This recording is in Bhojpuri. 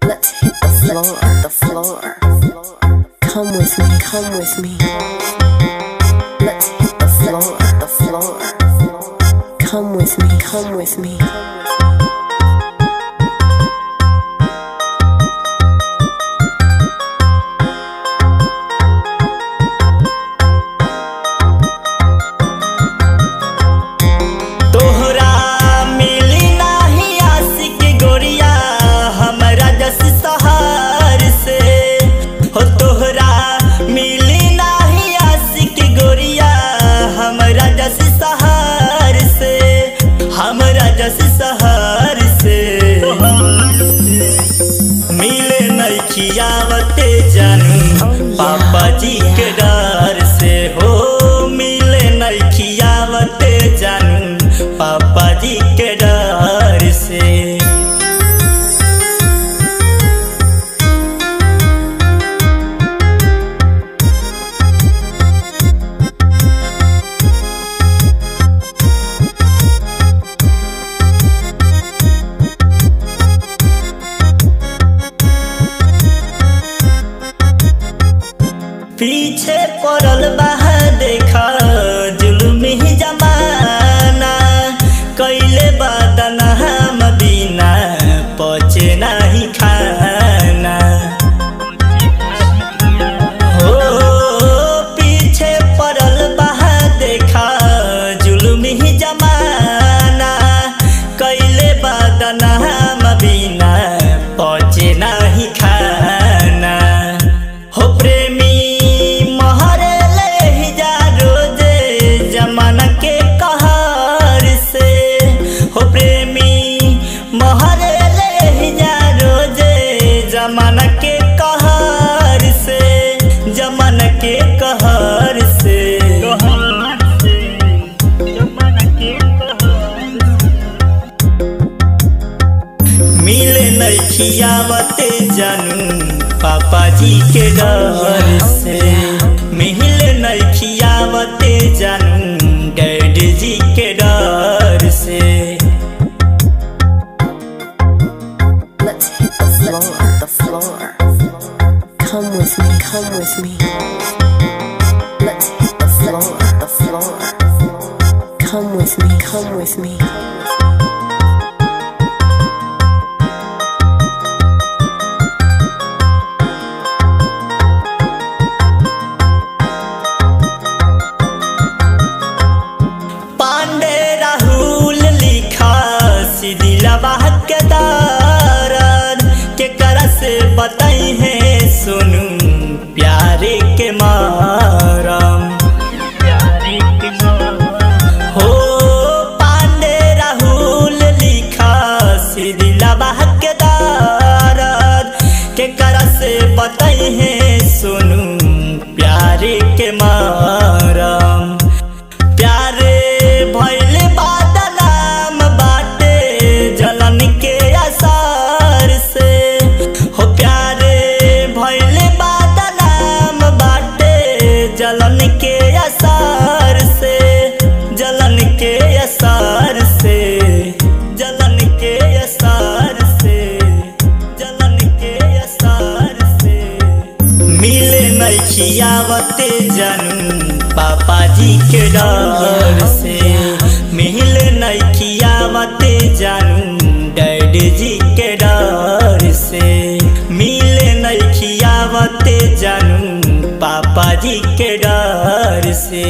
Let's hit the floor. Come with me, come with me. Let's hit the floor. Come with me, come with me. शहर से मिले नहीं खियावते जानू पापा जी के डर से हो। मिले नहीं खियावते जानू पापा जी के डर से। पीछे पड़ल बा देखा जुल्म ही जमाना, कैले बदना हम बिना पचे नहीं खाना हो। पीछे पड़ल बा देखा जुल्म ही जमाना, कैले बदना हम बिना पचे नहीं खाना हो। प्रेमी जमाना के कहर से, जमाना के कहर से, मिले नहीं खियावते जानू पापा जी के डर से। मिले नहीं खियावते जानू डैडी जी के डर से। Come with me, come with me. Let's hit the floor. Come with me, come with me. Pandey Rahul लिखा सिदिलवा के दर्द के करा से बताई है सुनू प्यारे के मरम हो। पांडे राहुल लिखा सिदिलवा के दर्द के करा से बताई है सुनू प्यारे के मरम। प्यारे भइले बादलाम बाटे जलन के असर से हो। प्यारे भइले बादलाम बाटे जलन के असर से, जलन के असर से, जलन के असर से, जलन के असर से। मिले नहीं खियावते जानू पापा जी के डर से। मिले नहीं खियावते जानू डैडी जी के डर से। मिले नहीं खियावते जानू पापा जी के डर से।